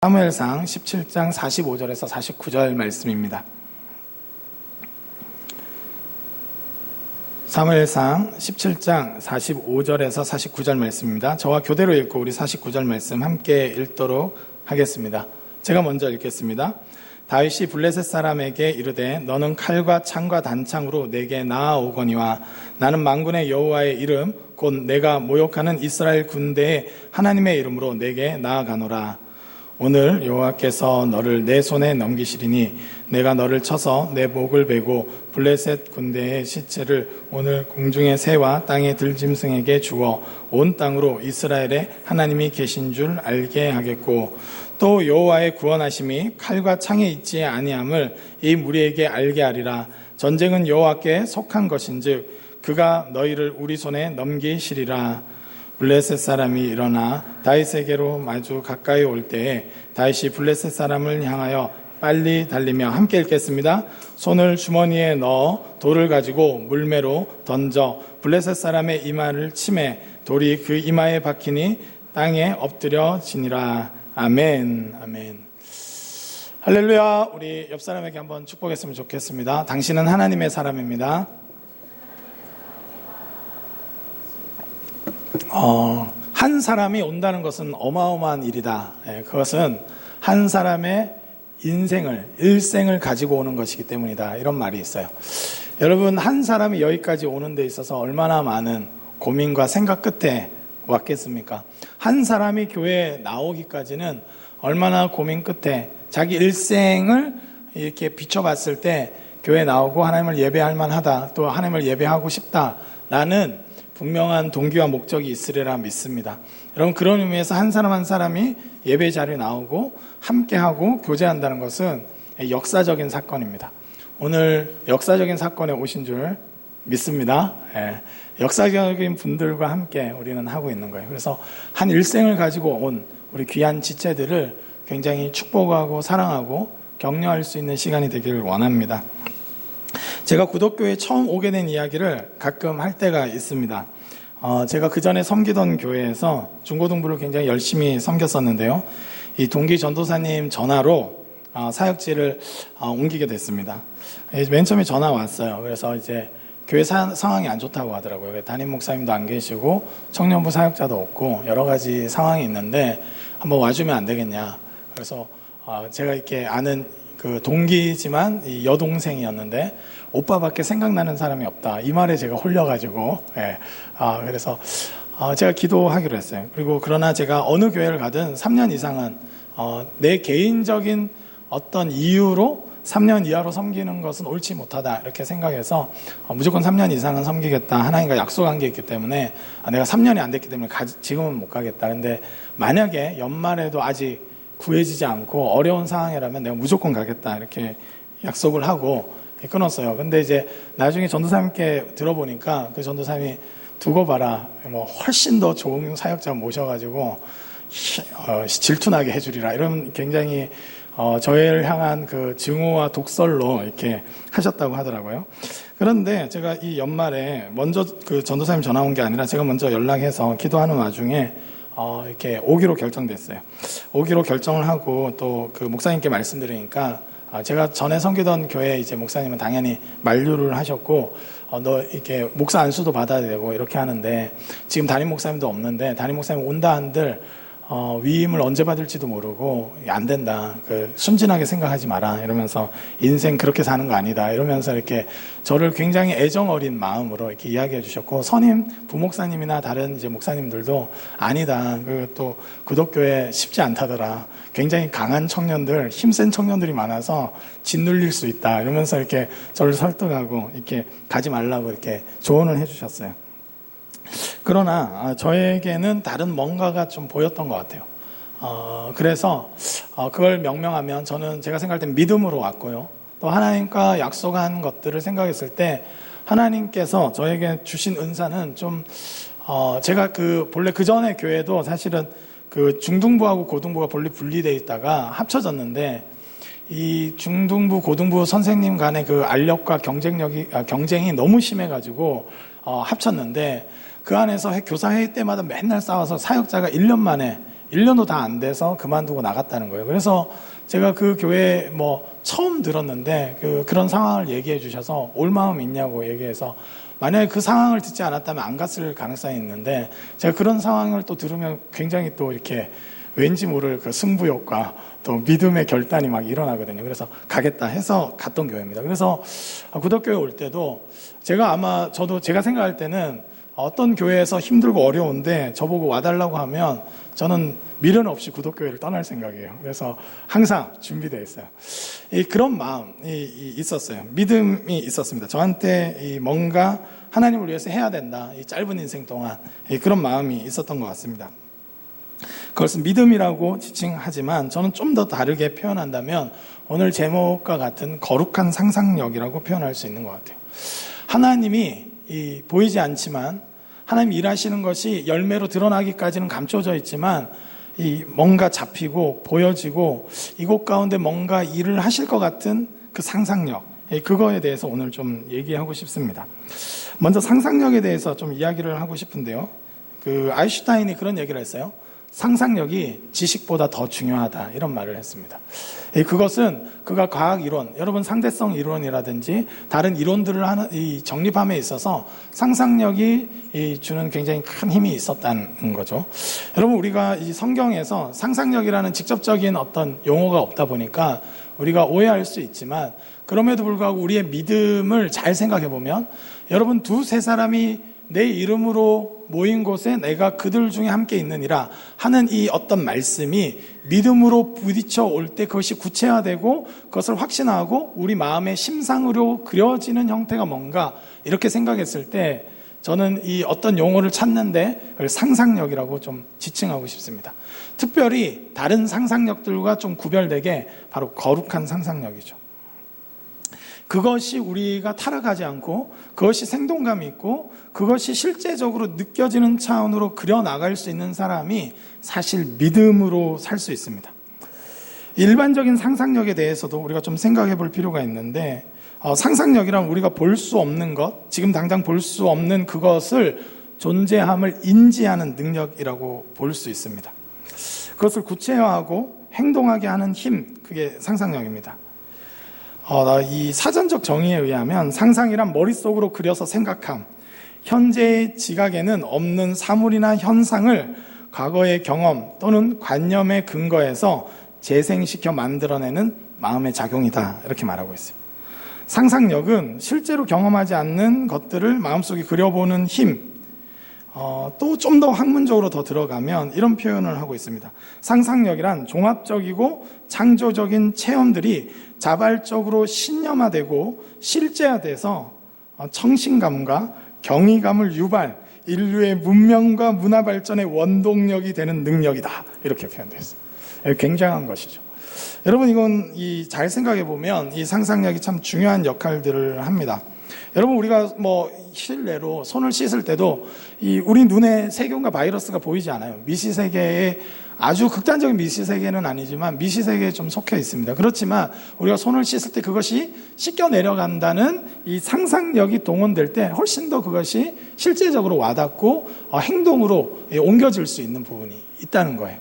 사무엘상 17장 45절에서 49절 말씀입니다. 사무엘상 17장 45절에서 49절 말씀입니다. 저와 교대로 읽고 우리 49절 말씀 함께 읽도록 하겠습니다. 제가 먼저 읽겠습니다. 다윗이 블레셋 사람에게 이르되 너는 칼과 창과 단창으로 내게 나아오거니와 나는 만군의 여호와의 이름 곧 내가 모욕하는 이스라엘 군대의 하나님의 이름으로 내게 나아가노라. 오늘 여호와께서 너를 내 손에 넘기시리니 내가 너를 쳐서 내 목을 베고 블레셋 군대의 시체를 오늘 공중의 새와 땅의 들짐승에게 주어 온 땅으로 이스라엘의 하나님이 계신 줄 알게 하겠고 또 여호와의 구원하심이 칼과 창에 있지 아니함을 이 무리에게 알게 하리라. 전쟁은 여호와께 속한 것인즉 그가 너희를 우리 손에 넘기시리라. 블레셋 사람이 일어나 다윗에게로 마주 가까이 올 때에 다윗이 블레셋 사람을 향하여 빨리 달리며 함께 읽겠습니다. 손을 주머니에 넣어 돌을 가지고 물매로 던져 블레셋 사람의 이마를 치매 돌이 그 이마에 박히니 땅에 엎드려지니라. 아멘. 아멘. 할렐루야. 우리 옆 사람에게 한번 축복했으면 좋겠습니다. 당신은 하나님의 사람입니다. 한 사람이 온다는 것은 어마어마한 일이다. 그것은 한 사람의 일생을 가지고 오는 것이기 때문이다. 이런 말이 있어요. 여러분, 한 사람이 여기까지 오는 데 있어서 얼마나 많은 고민과 생각 끝에 왔겠습니까? 한 사람이 교회에 나오기까지는 얼마나 고민 끝에 자기 일생을 이렇게 비춰봤을 때 교회에 나오고 하나님을 예배할 만하다, 또 하나님을 예배하고 싶다라는 분명한 동기와 목적이 있으리라 믿습니다. 여러분, 그런 의미에서 한 사람 한 사람이 예배 자리에 나오고 함께하고 교제한다는 것은 역사적인 사건입니다. 오늘 역사적인 사건에 오신 줄 믿습니다. 역사적인 분들과 함께 우리는 하고 있는 거예요. 그래서 한 일생을 가지고 온 우리 귀한 지체들을 굉장히 축복하고 사랑하고 격려할 수 있는 시간이 되기를 원합니다. 제가 구독교회에 처음 오게 된 이야기를 가끔 할 때가 있습니다. 제가 그 전에 섬기던 교회에서 중고등부를 굉장히 열심히 섬겼었는데요. 이 동기 전도사님 전화로 사역지를 옮기게 됐습니다. 맨 처음에 전화 왔어요. 그래서 이제 교회 상황이 안 좋다고 하더라고요. 담임 목사님도 안 계시고 청년부 사역자도 없고 여러 가지 상황이 있는데 한번 와주면 안 되겠냐. 그래서 제가 이렇게 아는 그 동기지만 이 여동생이었는데 오빠밖에 생각나는 사람이 없다. 이 말에 제가 홀려가지고 그래서 제가 기도하기로 했어요. 그리고 그러나 제가 어느 교회를 가든 3년 이상은 내 개인적인 어떤 이유로 3년 이하로 섬기는 것은 옳지 못하다 이렇게 생각해서 무조건 3년 이상은 섬기겠다. 하나님과 약속한 게 있기 때문에 내가 3년이 안 됐기 때문에 지금은 못 가겠다. 근데 만약에 연말에도 아직 구해지지 않고 어려운 상황이라면 내가 무조건 가겠다 이렇게 약속을 하고 끊었어요. 근데 이제 나중에 전도사님께 들어보니까 그 전도사님이 두고 봐라, 뭐 훨씬 더 좋은 사역자 모셔가지고 질투나게 해주리라 이런 굉장히 저를 향한 그 증오와 독설로 이렇게 하셨다고 하더라고요. 그런데 제가 이 연말에 먼저 그 전도사님 전화 온 게 아니라 제가 먼저 연락해서 기도하는 와중에 이렇게 오기로 결정됐어요. 오기로 결정을 하고 또 그 목사님께 말씀드리니까 제가 전에 섬기던 교회 이제 목사님은 당연히 만류를 하셨고 너 이렇게 목사 안수도 받아야 되고 이렇게 하는데 지금 담임 목사님도 없는데 담임 목사님 온다 한들 위임을 언제 받을지도 모르고 안 된다. 순진하게 생각하지 마라. 이러면서 인생 그렇게 사는 거 아니다. 이러면서 이렇게 저를 굉장히 애정 어린 마음으로 이렇게 이야기해 주셨고 선임 부목사님이나 다른 이제 목사님들도 아니다. 또 구독교회 쉽지 않다더라. 굉장히 강한 청년들, 힘센 청년들이 많아서 짓눌릴 수 있다. 이러면서 이렇게 저를 설득하고 이렇게 가지 말라고 이렇게 조언을 해 주셨어요. 그러나 저에게는 다른 뭔가가 좀 보였던 것 같아요. 그래서 그걸 명명하면 저는 제가 생각할 땐 믿음으로 왔고요. 또 하나님과 약속한 것들을 생각했을 때 하나님께서 저에게 주신 은사는 좀 제가 본래 그 전에 교회도 사실은 그 중등부하고 고등부가 본래 분리되어 있다가 합쳐졌는데 이 중등부 고등부 선생님 간의 그 알력과 경쟁이 너무 심해가지고 합쳤는데 그 안에서 교사회의 때마다 맨날 싸워서 사역자가 1년 만에 1년도 다 안 돼서 그만두고 나갔다는 거예요. 그래서 제가 그 교회 처음 들었는데 그런 상황을 얘기해 주셔서 올 마음 있냐고 얘기해서 만약에 그 상황을 듣지 않았다면 안 갔을 가능성이 있는데 제가 그런 상황을 또 들으면 굉장히 또 이렇게 왠지 모를 그 승부욕과 또 믿음의 결단이 막 일어나거든요. 그래서 가겠다 해서 갔던 교회입니다. 그래서 구덕교회 올 때도 제가 생각할 때는 어떤 교회에서 힘들고 어려운데 저보고 와달라고 하면 저는 미련 없이 구덕교회를 떠날 생각이에요. 그래서 항상 준비되어 있어요. 그런 마음이 있었어요. 믿음이 있었습니다. 저한테 뭔가 하나님을 위해서 해야 된다. 이 짧은 인생 동안 그런 마음이 있었던 것 같습니다. 그것은 믿음이라고 지칭하지만 저는 좀 더 다르게 표현한다면 오늘 제목과 같은 거룩한 상상력이라고 표현할 수 있는 것 같아요. 하나님이 보이지 않지만 하나님이 일하시는 것이 열매로 드러나기까지는 감춰져 있지만 뭔가 잡히고 보여지고 이곳 가운데 뭔가 일을 하실 것 같은 그 상상력, 그거에 대해서 오늘 좀 얘기하고 싶습니다. 먼저 상상력에 대해서 좀 이야기를 하고 싶은데요. 아인슈타인이 그런 얘기를 했어요. 상상력이 지식보다 더 중요하다, 이런 말을 했습니다. 그것은 그가 과학 이론, 여러분 상대성 이론이라든지 다른 이론들을 정립함에 있어서 상상력이 주는 굉장히 큰 힘이 있었다는 거죠. 여러분, 우리가 이 성경에서 상상력이라는 직접적인 어떤 용어가 없다 보니까 우리가 오해할 수 있지만, 그럼에도 불구하고 우리의 믿음을 잘 생각해 보면 여러분, 두세 사람이 내 이름으로 모인 곳에 내가 그들 중에 함께 있느니라 하는 이 어떤 말씀이 믿음으로 부딪혀 올 때 그것이 구체화되고 그것을 확신하고 우리 마음의 심상으로 그려지는 형태가 뭔가, 이렇게 생각했을 때 저는 이 어떤 용어를 찾는데 상상력이라고 좀 지칭하고 싶습니다. 특별히 다른 상상력들과 좀 구별되게 바로 거룩한 상상력이죠. 그것이 우리가 타락하지 않고 그것이 생동감이 있고 그것이 실제적으로 느껴지는 차원으로 그려나갈 수 있는 사람이 사실 믿음으로 살 수 있습니다. 일반적인 상상력에 대해서도 우리가 좀 생각해 볼 필요가 있는데, 상상력이란 우리가 볼 수 없는 것, 지금 당장 볼 수 없는 그것을 존재함을 인지하는 능력이라고 볼 수 있습니다. 그것을 구체화하고 행동하게 하는 힘, 그게 상상력입니다. 이 사전적 정의에 의하면 상상이란 머릿속으로 그려서 생각함, 현재의 지각에는 없는 사물이나 현상을 과거의 경험 또는 관념에 근거해서 재생시켜 만들어내는 마음의 작용이다, 이렇게 말하고 있어요. 상상력은 실제로 경험하지 않는 것들을 마음속에 그려보는 힘, 또 좀 더 학문적으로 더 들어가면 이런 표현을 하고 있습니다. 상상력이란 종합적이고 창조적인 체험들이 자발적으로 신념화되고 실제화돼서 청신감과 경이감을 유발, 인류의 문명과 문화 발전의 원동력이 되는 능력이다, 이렇게 표현되어 있어요. 굉장한 것이죠. 여러분, 이건 잘 생각해 보면 이 상상력이 참 중요한 역할들을 합니다. 여러분, 우리가 실내로 손을 씻을 때도 우리 눈에 세균과 바이러스가 보이지 않아요. 미시세계에, 아주 극단적인 미시세계는 아니지만 미시세계에 좀 속해 있습니다. 그렇지만 우리가 손을 씻을 때 그것이 씻겨 내려간다는 이 상상력이 동원될 때 훨씬 더 그것이 실제적으로 와닿고 행동으로 옮겨질 수 있는 부분이 있다는 거예요.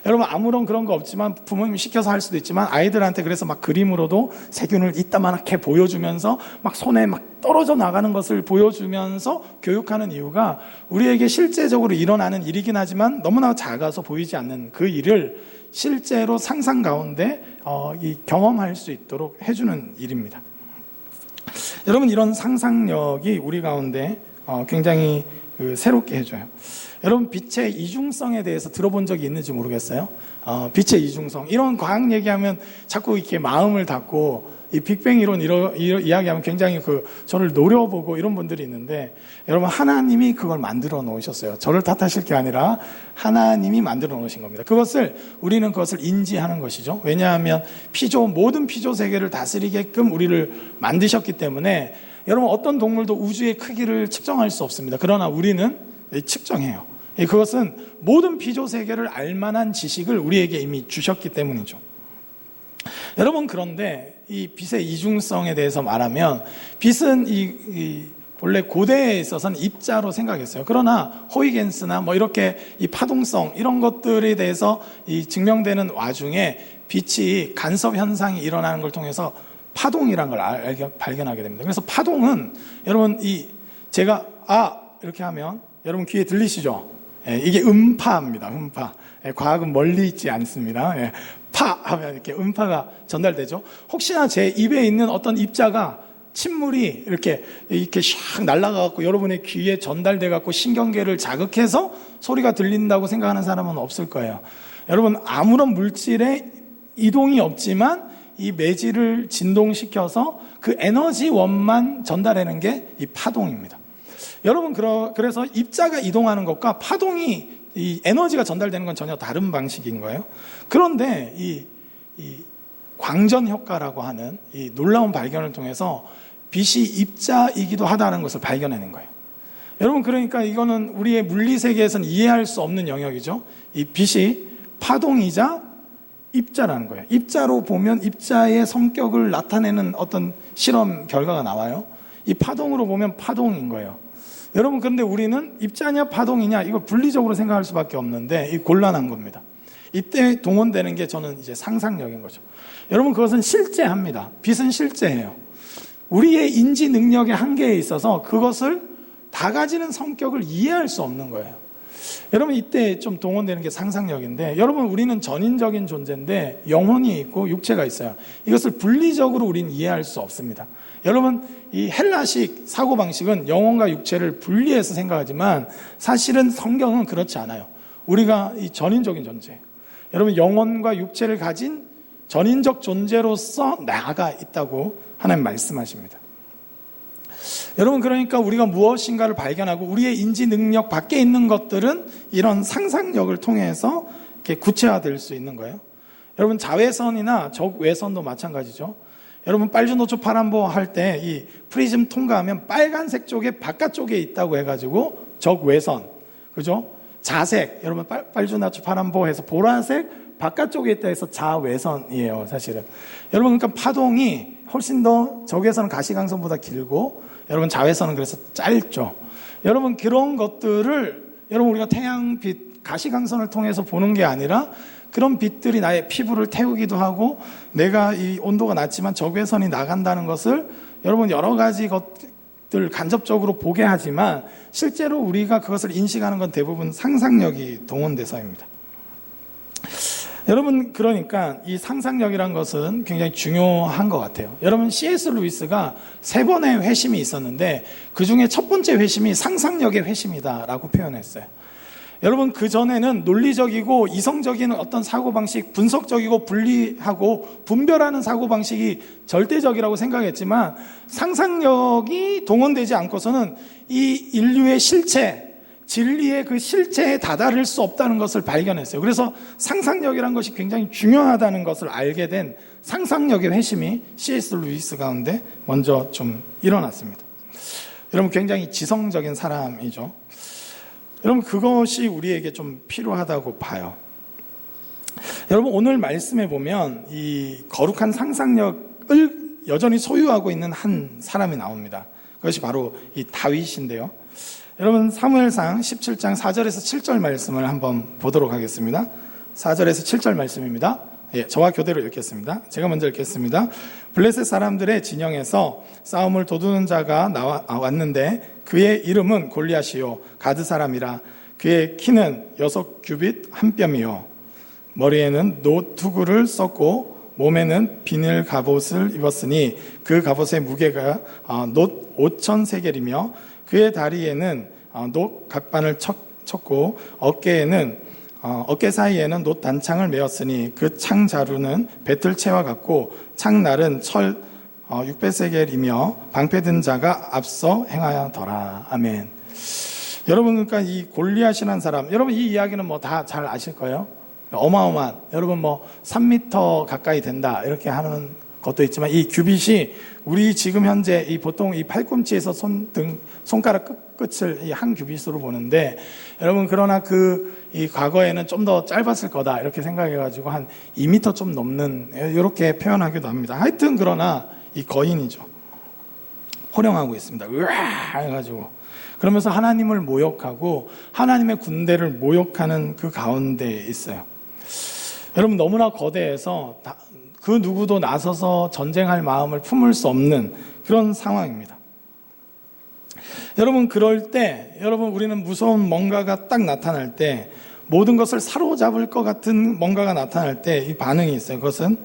여러분, 아무런 그런 거 없지만 부모님이 시켜서 할 수도 있지만 아이들한테 그래서 막 그림으로도 세균을 이따만하게 보여주면서 막 손에 막 떨어져 나가는 것을 보여주면서 교육하는 이유가 우리에게 실제적으로 일어나는 일이긴 하지만 너무나 작아서 보이지 않는 그 일을 실제로 상상 가운데 경험할 수 있도록 해주는 일입니다. 여러분, 이런 상상력이 우리 가운데 굉장히 새롭게 해줘요. 여러분, 빛의 이중성에 대해서 들어본 적이 있는지 모르겠어요. 빛의 이중성, 이런 과학 얘기하면 자꾸 이렇게 마음을 닫고 이 빅뱅 이론 이야기하면 굉장히 저를 노려보고 이런 분들이 있는데, 여러분, 하나님이 그걸 만들어 놓으셨어요. 저를 탓하실 게 아니라 하나님이 만들어 놓으신 겁니다. 우리는 그것을 인지하는 것이죠. 왜냐하면 모든 피조 세계를 다스리게끔 우리를 만드셨기 때문에 여러분, 어떤 동물도 우주의 크기를 측정할 수 없습니다. 그러나 우리는 측정해요. 그것은 모든 피조 세계를 알만한 지식을 우리에게 이미 주셨기 때문이죠. 여러분, 그런데 이 빛의 이중성에 대해서 말하면 빛은 본래 고대에 있어서는 입자로 생각했어요. 그러나 호이겐스나 뭐 이렇게 이 파동성 이런 것들에 대해서 이 증명되는 와중에 빛이 간섭 현상이 일어나는 걸 통해서 파동이라는 걸 발견하게 됩니다. 그래서 파동은 여러분 제가 이렇게 하면 여러분 귀에 들리시죠? 이게 음파입니다. 음파. 과학은 멀리 있지 않습니다. 파 하면 이렇게 음파가 전달되죠. 혹시나 제 입에 있는 어떤 입자가 침물이 이렇게 샥 날아가갖고 여러분의 귀에 전달돼갖고 신경계를 자극해서 소리가 들린다고 생각하는 사람은 없을 거예요. 여러분 아무런 물질의 이동이 없지만 이 매질을 진동시켜서 그 에너지원만 전달하는 게 이 파동입니다. 여러분 그래서 입자가 이동하는 것과 파동이 이 에너지가 전달되는 건 전혀 다른 방식인 거예요. 그런데 이 광전 효과라고 하는 이 놀라운 발견을 통해서 빛이 입자이기도 하다는 것을 발견해낸 거예요. 여러분 그러니까 이거는 우리의 물리 세계에서는 이해할 수 없는 영역이죠. 이 빛이 파동이자 입자라는 거예요. 입자로 보면 입자의 성격을 나타내는 어떤 실험 결과가 나와요. 이 파동으로 보면 파동인 거예요. 여러분 그런데 우리는 입자냐 파동이냐 이걸 분리적으로 생각할 수밖에 없는데 이 곤란한 겁니다. 이때 동원되는 게 저는 이제 상상력인 거죠. 여러분 그것은 실제합니다. 빛은 실제예요. 우리의 인지 능력의 한계에 있어서 그것을 다 가지는 성격을 이해할 수 없는 거예요. 여러분 이때 좀 동원되는 게 상상력인데 여러분 우리는 전인적인 존재인데 영혼이 있고 육체가 있어요. 이것을 분리적으로 우리는 이해할 수 없습니다. 여러분 이 헬라식 사고방식은 영혼과 육체를 분리해서 생각하지만 사실은 성경은 그렇지 않아요. 우리가 이 전인적인 존재예요. 여러분 영혼과 육체를 가진 전인적 존재로서 나가 있다고 하나님 말씀하십니다. 여러분 그러니까 우리가 무엇인가를 발견하고 우리의 인지 능력 밖에 있는 것들은 이런 상상력을 통해서 이렇게 구체화될 수 있는 거예요. 여러분 자외선이나 적외선도 마찬가지죠. 여러분 빨주노초 파란보 할 때 이 프리즘 통과하면 빨간색 쪽에 바깥쪽에 있다고 해가지고 적외선, 그죠? 자색, 여러분 빨주노초 파란보 해서 보라색 바깥쪽에 있다 해서 자외선이에요, 사실은. 여러분 그러니까 파동이 훨씬 더 적외선은 가시광선보다 길고 여러분 자외선은 그래서 짧죠. 여러분 그런 것들을 여러분 우리가 태양빛 가시광선을 통해서 보는 게 아니라 그런 빛들이 나의 피부를 태우기도 하고 내가 이 온도가 낮지만 적외선이 나간다는 것을 여러분 여러 가지 것들 간접적으로 보게 하지만 실제로 우리가 그것을 인식하는 건 대부분 상상력이 동원돼서입니다. 여러분 그러니까 이 상상력이란 것은 굉장히 중요한 것 같아요. 여러분 C.S. 루이스가 3번의 회심이 있었는데 그 중에 첫 번째 회심이 상상력의 회심이다라고 표현했어요. 여러분 그전에는 논리적이고 이성적인 어떤 사고방식, 분석적이고 분리하고 분별하는 사고방식이 절대적이라고 생각했지만 상상력이 동원되지 않고서는 이 인류의 실체, 진리의 그 실체에 다다를 수 없다는 것을 발견했어요. 그래서 상상력이라는 것이 굉장히 중요하다는 것을 알게 된 상상력의 회심이 C.S. 루이스 가운데 먼저 좀 일어났습니다. 여러분 굉장히 지성적인 사람이죠. 여러분 그것이 우리에게 좀 필요하다고 봐요. 여러분 오늘 말씀에 보면 이 거룩한 상상력을 여전히 소유하고 있는 한 사람이 나옵니다. 그것이 바로 이 다윗인데요. 여러분 사무엘상 17장 4절에서 7절 말씀을 한번 보도록 하겠습니다. 4절에서 7절 말씀입니다. 저와 교대로 읽겠습니다. 제가 먼저 읽겠습니다. 블레셋 사람들의 진영에서 싸움을 도두는 자가 왔는데 그의 이름은 골리앗이요 가드 사람이라. 그의 키는 6규빗 한 뼘이요 머리에는 놋 투구를 썼고 몸에는 비닐 갑옷을 입었으니 그 갑옷의 무게가 놋 5,000세겔이며 그의 다리에는 놋 각반을 쳤고 어깨 사이에는 놋 단창을 메었으니 그 창 자루는 배틀채와 같고 창날은 철 600세겔이며 방패든 자가 앞서 행하더라. 아멘. 여러분 그러니까 이 골리앗이라는 사람, 여러분 이 이야기는 뭐 다 잘 아실 거예요. 어마어마한, 여러분 뭐 3m 가까이 된다 이렇게 하는 것도 있지만 이 규빗이 우리 지금 현재 이 보통 이 팔꿈치에서 손가락 끝을 이 한 규빗으로 보는데 여러분 그러나 이 과거에는 좀 더 짧았을 거다 이렇게 생각해가지고 한 2m 좀 넘는 이렇게 표현하기도 합니다. 하여튼 그러나 이 거인이죠. 호령하고 있습니다. 으아 해가지고 그러면서 하나님을 모욕하고 하나님의 군대를 모욕하는 그 가운데 있어요. 여러분 너무나 거대해서 그 누구도 나서서 전쟁할 마음을 품을 수 없는 그런 상황입니다. 여러분 그럴 때 여러분 우리는 무서운 뭔가가 딱 나타날 때 모든 것을 사로잡을 것 같은 뭔가가 나타날 때 이 반응이 있어요. 그것은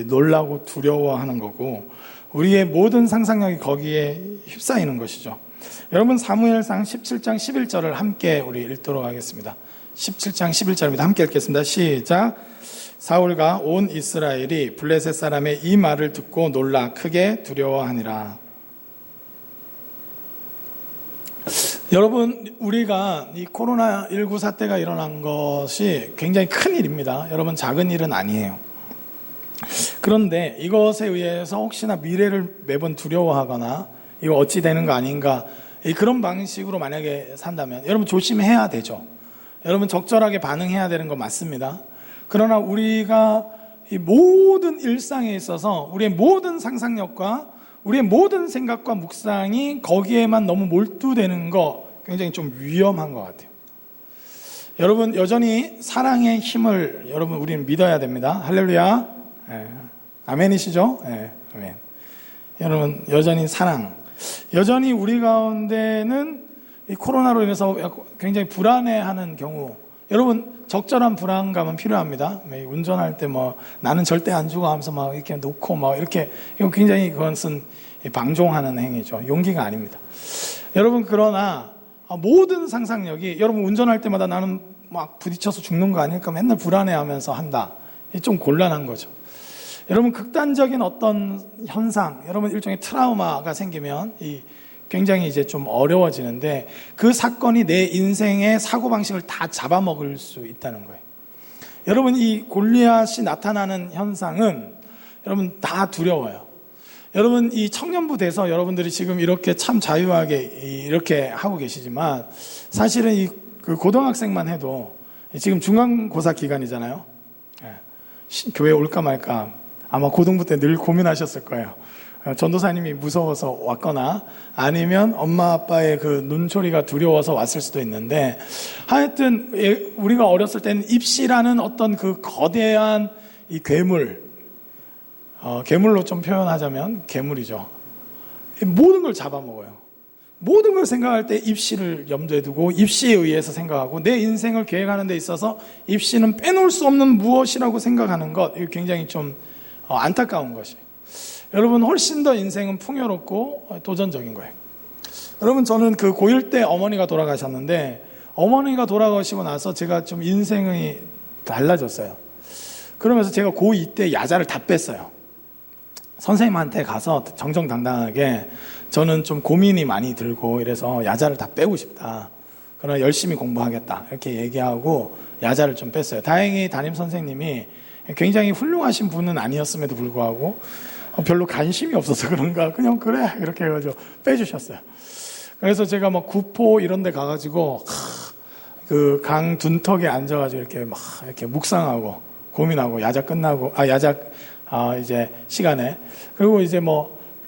놀라고 두려워하는 거고 우리의 모든 상상력이 거기에 휩싸이는 것이죠. 여러분 사무엘상 17장 11절을 함께 우리 읽도록 하겠습니다. 17장 11절입니다. 함께 읽겠습니다. 시작. 사울과 온 이스라엘이 블레셋 사람의 이 말을 듣고 놀라 크게 두려워하니라. 여러분 우리가 이 코로나19 사태가 일어난 것이 굉장히 큰 일입니다. 여러분 작은 일은 아니에요. 그런데 이것에 의해서 혹시나 미래를 매번 두려워하거나 이거 어찌 되는 거 아닌가 그런 방식으로 만약에 산다면 여러분 조심해야 되죠. 여러분 적절하게 반응해야 되는 거 맞습니다. 그러나 우리가 이 모든 일상에 있어서 우리의 모든 상상력과 우리의 모든 생각과 묵상이 거기에만 너무 몰두되는 거 굉장히 좀 위험한 것 같아요. 여러분 여전히 사랑의 힘을 여러분 우리는 믿어야 됩니다. 할렐루야. 아멘이시죠? 아멘. 여러분 여전히 사랑. 여전히 우리 가운데는 이 코로나로 인해서 굉장히 불안해하는 경우 여러분 적절한 불안감은 필요합니다. 운전할 때 나는 절대 안 죽어 하면서 이렇게 놓고 이렇게 이거 굉장히 그것은 방종하는 행위죠. 용기가 아닙니다. 여러분 그러나 모든 상상력이 여러분 운전할 때마다 나는 막 부딪혀서 죽는 거 아닐까 맨날 불안해하면서 한다. 좀 곤란한 거죠. 여러분 극단적인 어떤 현상, 여러분 일종의 트라우마가 생기면 굉장히 이제 좀 어려워지는데 그 사건이 내 인생의 사고방식을 다 잡아먹을 수 있다는 거예요. 여러분 이 골리앗이 나타나는 현상은 여러분 다 두려워요. 여러분 이 청년부 돼서 여러분들이 지금 이렇게 참 자유하게 이렇게 하고 계시지만 사실은 그 고등학생만 해도 지금 중간고사 기간이잖아요. 교회 올까 말까 아마 고등부 때 늘 고민하셨을 거예요. 전도사님이 무서워서 왔거나 아니면 엄마 아빠의 그 눈초리가 두려워서 왔을 수도 있는데 하여튼 우리가 어렸을 때는 입시라는 어떤 그 거대한 이 괴물, 괴물로 좀 표현하자면 괴물이죠. 모든 걸 잡아먹어요. 모든 걸 생각할 때 입시를 염두에 두고 입시에 의해서 생각하고 내 인생을 계획하는 데 있어서 입시는 빼놓을 수 없는 무엇이라고 생각하는 것, 이거 굉장히 좀 안타까운 것이에요. 여러분 훨씬 더 인생은 풍요롭고 도전적인 거예요. 여러분 저는 그 고1 때 어머니가 돌아가셨는데 어머니가 돌아가시고 나서 제가 좀 인생이 달라졌어요. 그러면서 제가 고2 때 야자를 다 뺐어요. 선생님한테 가서 정정당당하게 저는 좀 고민이 많이 들고 이래서 야자를 다 빼고 싶다. 그러나 열심히 공부하겠다. 이렇게 얘기하고 야자를 좀 뺐어요. 다행히 담임 선생님이 굉장히 훌륭하신 분은 아니었음에도 불구하고 별로 관심이 없어서 그런가 그냥 그래 이렇게 해가지고 빼주셨어요. 그래서 제가 구포 이런 데 가가지고 그 강 둔턱에 앉아가지고 이렇게 묵상하고 고민하고 야자 끝나고 이제 시간에 그리고 이제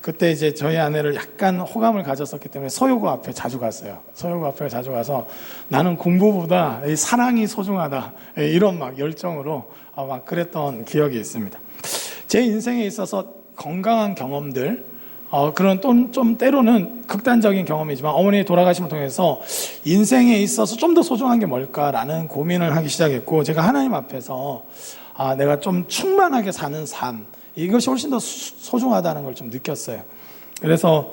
그때 이제 저희 아내를 약간 호감을 가졌었기 때문에 서효고 앞에 자주 갔어요. 서효고 앞에 자주 가서 나는 공부보다 이 사랑이 소중하다 이런 열정으로 그랬던 기억이 있습니다. 제 인생에 있어서 건강한 경험들, 그런 좀 때로는 극단적인 경험이지만 어머니 돌아가심을 통해서 인생에 있어서 좀 더 소중한 게 뭘까라는 고민을 하기 시작했고 제가 하나님 앞에서 내가 좀 충만하게 사는 삶, 이것이 훨씬 더 소중하다는 걸 좀 느꼈어요. 그래서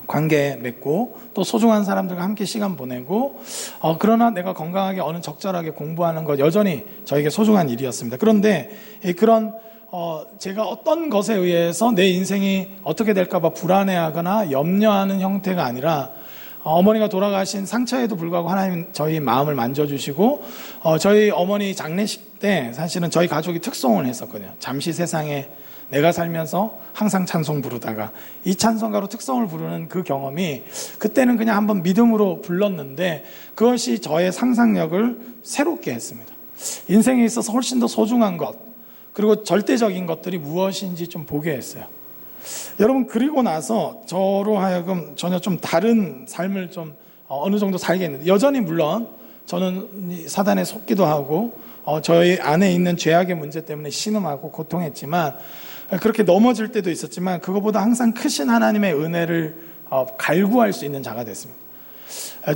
관계 맺고 또 소중한 사람들과 함께 시간 보내고 그러나 내가 건강하게 어느 적절하게 공부하는 것 여전히 저에게 소중한 일이었습니다. 그런데 그런 제가 어떤 것에 의해서 내 인생이 어떻게 될까 봐 불안해하거나 염려하는 형태가 아니라 어머니가 돌아가신 상처에도 불구하고 하나님 저희 마음을 만져주시고 저희 어머니 장례식 때 사실은 저희 가족이 특송을 했었거든요. 잠시 세상에 내가 살면서 항상 찬송 부르다가 이 찬송가로 특송을 부르는 그 경험이 그때는 그냥 한번 믿음으로 불렀는데 그것이 저의 상상력을 새롭게 했습니다. 인생에 있어서 훨씬 더 소중한 것 그리고 절대적인 것들이 무엇인지 좀 보게 했어요. 여러분, 그리고 나서 저로 하여금 전혀 좀 다른 삶을 좀 어느 정도 살겠는데, 여전히 물론 저는 사단에 속기도 하고 저희 안에 있는 죄악의 문제 때문에 신음하고 고통했지만, 그렇게 넘어질 때도 있었지만, 그거보다 항상 크신 하나님의 은혜를 갈구할 수 있는 자가 됐습니다.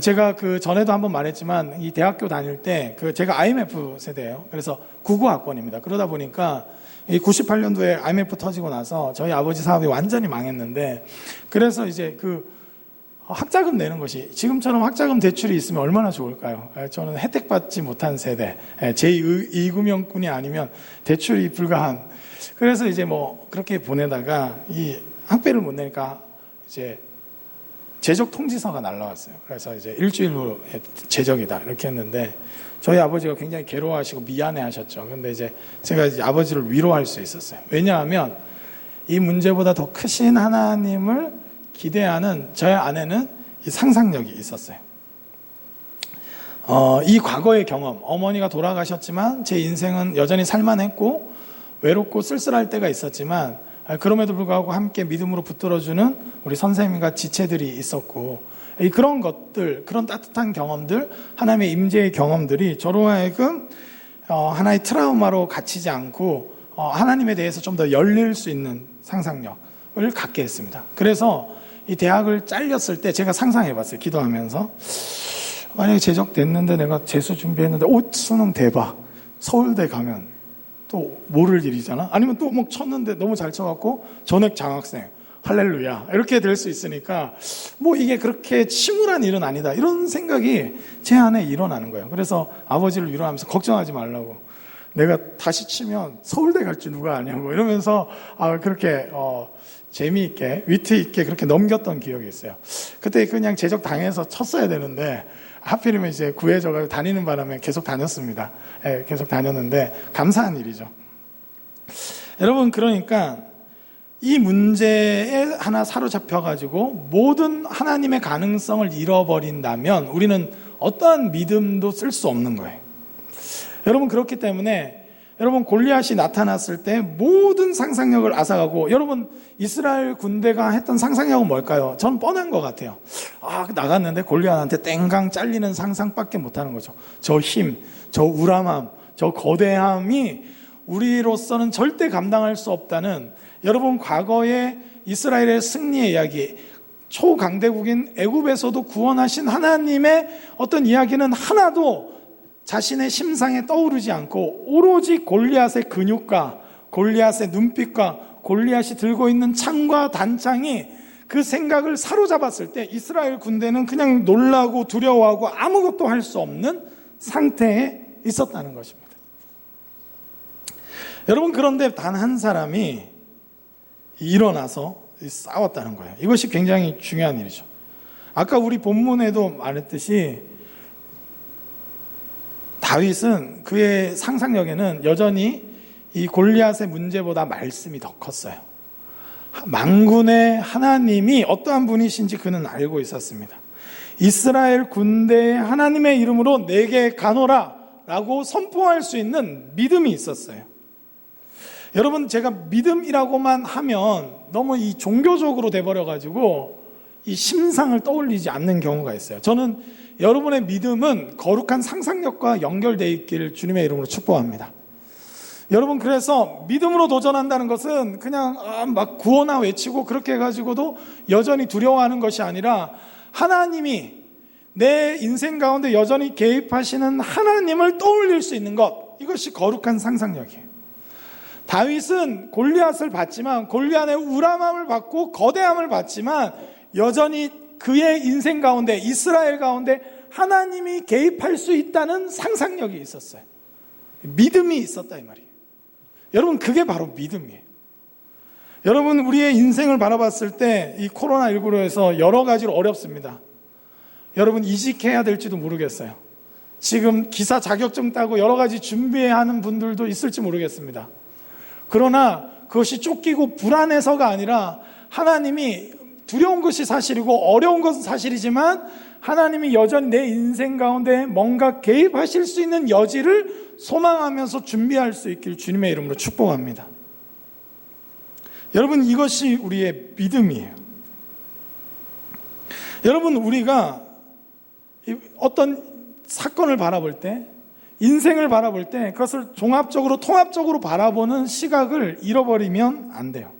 제가 그 전에도 한번 말했지만, 이 대학교 다닐 때 제가 IMF 세대예요. 그래서 99학번입니다. 그러다 보니까 이 98년도에 IMF 터지고 나서 저희 아버지 사업이 완전히 망했는데, 그래서 이제 학자금 내는 것이, 지금처럼 학자금 대출이 있으면 얼마나 좋을까요? 저는 혜택 받지 못한 세대, 제2금융권이 아니면 대출이 불가한. 그래서 이제 그렇게 보내다가 이 학비를 못 내니까 이제 재적 통지서가 날라왔어요. 그래서 이제 일주일 후 재적이다 이렇게 했는데, 저희 아버지가 굉장히 괴로워하시고 미안해 하셨죠. 근데 이제 제가 이제 아버지를 위로할 수 있었어요. 왜냐하면 이 문제보다 더 크신 하나님을 기대하는 저의 안에는 이 상상력이 있었어요. 이 과거의 경험, 어머니가 돌아가셨지만 제 인생은 여전히 살만했고 외롭고 쓸쓸할 때가 있었지만, 그럼에도 불구하고 함께 믿음으로 붙들어주는 우리 선생님과 지체들이 있었고, 그런 것들, 그런 따뜻한 경험들, 하나님의 임재의 경험들이 저로 하여금 하나의 트라우마로 갇히지 않고 하나님에 대해서 좀 더 열릴 수 있는 상상력을 갖게 했습니다. 그래서 이 대학을 잘렸을 때 제가 상상해봤어요. 기도하면서, 만약에 재적됐는데 내가 재수 준비했는데 수능 대박, 서울대 가면 또 모를 일이잖아. 아니면 또 쳤는데 너무 잘 쳐갖고 전액 장학생, 할렐루야, 이렇게 될 수 있으니까 이게 그렇게 침울한 일은 아니다, 이런 생각이 제 안에 일어나는 거예요. 그래서 아버지를 위로하면서 걱정하지 말라고, 내가 다시 치면 서울대 갈지 누가 아냐고 이러면서 그렇게 재미있게 위트 있게 그렇게 넘겼던 기억이 있어요. 그때 그냥 재적 당해서 쳤어야 되는데 하필이면 이제 구해져가지고 다니는 바람에 계속 다녔습니다. 계속 다녔는데 감사한 일이죠. 여러분, 그러니까 이 문제에 하나 사로잡혀가지고 모든 하나님의 가능성을 잃어버린다면 우리는 어떠한 믿음도 쓸 수 없는 거예요. 여러분, 그렇기 때문에 여러분, 골리앗이 나타났을 때 모든 상상력을 앗아가고, 여러분, 이스라엘 군대가 했던 상상력은 뭘까요? 전 뻔한 것 같아요. 나갔는데 골리앗한테 땡강 잘리는 상상밖에 못하는 거죠. 저 힘, 저 우람함, 저 거대함이 우리로서는 절대 감당할 수 없다는, 여러분, 과거의 이스라엘의 승리의 이야기, 초강대국인 애굽에서도 구원하신 하나님의 어떤 이야기는 하나도 자신의 심상에 떠오르지 않고 오로지 골리앗의 근육과 골리앗의 눈빛과 골리앗이 들고 있는 창과 단창이 그 생각을 사로잡았을 때 이스라엘 군대는 그냥 놀라고 두려워하고 아무것도 할 수 없는 상태에 있었다는 것입니다. 여러분, 그런데 단 한 사람이 일어나서 싸웠다는 거예요. 이것이 굉장히 중요한 일이죠. 아까 우리 본문에도 말했듯이 다윗은 그의 상상력에는 여전히 이 골리앗의 문제보다 말씀이 더 컸어요. 만군의 하나님이 어떠한 분이신지 그는 알고 있었습니다. 이스라엘 군대의 하나님의 이름으로 내게 가노라 라고 선포할 수 있는 믿음이 있었어요. 여러분, 제가 믿음이라고만 하면 너무 이 종교적으로 돼버려가지고 이 심상을 떠올리지 않는 경우가 있어요. 저는 여러분의 믿음은 거룩한 상상력과 연결되어 있기를 주님의 이름으로 축복합니다. 여러분, 그래서 믿음으로 도전한다는 것은 그냥 막 구호나 외치고 그렇게 해가지고도 여전히 두려워하는 것이 아니라, 하나님이 내 인생 가운데 여전히 개입하시는 하나님을 떠올릴 수 있는 것, 이것이 거룩한 상상력이에요. 다윗은 골리앗을 봤지만, 골리앗의 우람함을 받고 거대함을 받지만, 여전히 그의 인생 가운데, 이스라엘 가운데 하나님이 개입할 수 있다는 상상력이 있었어요. 믿음이 있었다, 이 말이에요. 여러분, 그게 바로 믿음이에요. 여러분, 우리의 인생을 바라봤을 때 이 코로나19로 해서 여러 가지로 어렵습니다. 여러분, 이직해야 될지도 모르겠어요. 지금 기사 자격증 따고 여러 가지 준비해야 하는 분들도 있을지 모르겠습니다. 그러나 그것이 쫓기고 불안해서가 아니라, 하나님이 두려운 것이 사실이고 어려운 것은 사실이지만 하나님이 여전히 내 인생 가운데 뭔가 개입하실 수 있는 여지를 소망하면서 준비할 수 있길 주님의 이름으로 축복합니다. 여러분, 이것이 우리의 믿음이에요. 여러분, 우리가 어떤 사건을 바라볼 때, 인생을 바라볼 때 그것을 종합적으로 통합적으로 바라보는 시각을 잃어버리면 안 돼요.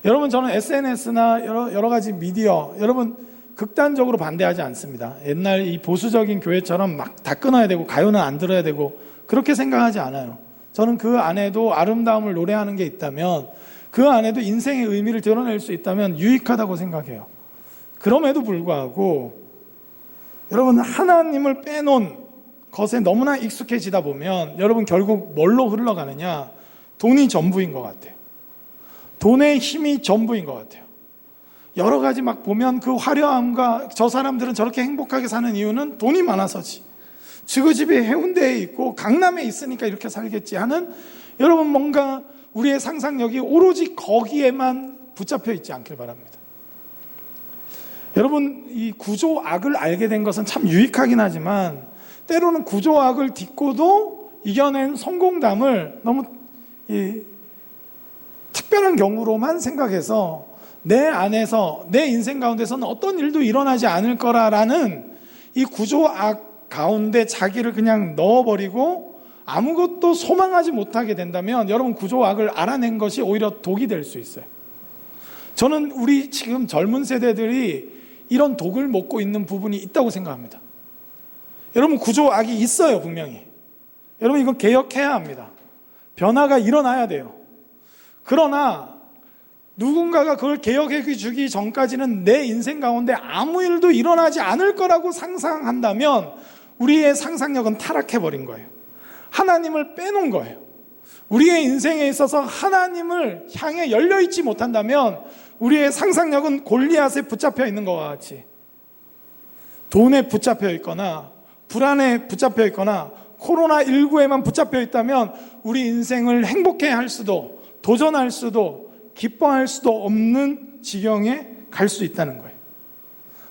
여러분, 저는 SNS나 여러 가지 미디어, 여러분 극단적으로 반대하지 않습니다. 옛날 이 보수적인 교회처럼 막 다 끊어야 되고 가요는 안 들어야 되고 그렇게 생각하지 않아요. 저는 그 안에도 아름다움을 노래하는 게 있다면, 그 안에도 인생의 의미를 드러낼 수 있다면 유익하다고 생각해요. 그럼에도 불구하고 여러분, 하나님을 빼놓은 것에 너무나 익숙해지다 보면 여러분 결국 뭘로 흘러가느냐? 돈이 전부인 것 같아요. 돈의 힘이 전부인 것 같아요. 여러 가지 막 보면 그 화려함과 저 사람들은 저렇게 행복하게 사는 이유는 돈이 많아서지, 그 집이 해운대에 있고 강남에 있으니까 이렇게 살겠지 하는, 여러분 뭔가 우리의 상상력이 오로지 거기에만 붙잡혀 있지 않길 바랍니다. 여러분, 이 구조악을 알게 된 것은 참 유익하긴 하지만 때로는 구조악을 딛고도 이겨낸 성공담을 너무 특별한 경우로만 생각해서 내 안에서, 내 인생 가운데서는 어떤 일도 일어나지 않을 거라라는 이 구조악 가운데 자기를 그냥 넣어버리고 아무것도 소망하지 못하게 된다면 여러분, 구조악을 알아낸 것이 오히려 독이 될 수 있어요. 저는 우리 지금 젊은 세대들이 이런 독을 먹고 있는 부분이 있다고 생각합니다. 여러분, 구조악이 있어요, 분명히. 여러분, 이건 개혁해야 합니다. 변화가 일어나야 돼요. 그러나 누군가가 그걸 개혁해 주기 전까지는 내 인생 가운데 아무 일도 일어나지 않을 거라고 상상한다면 우리의 상상력은 타락해버린 거예요. 하나님을 빼놓은 거예요. 우리의 인생에 있어서 하나님을 향해 열려있지 못한다면 우리의 상상력은 골리앗에 붙잡혀 있는 것과 같이 돈에 붙잡혀 있거나 불안에 붙잡혀 있거나 코로나19에만 붙잡혀 있다면 우리 인생을 행복해 할 수도, 도전할 수도, 기뻐할 수도 없는 지경에 갈 수 있다는 거예요.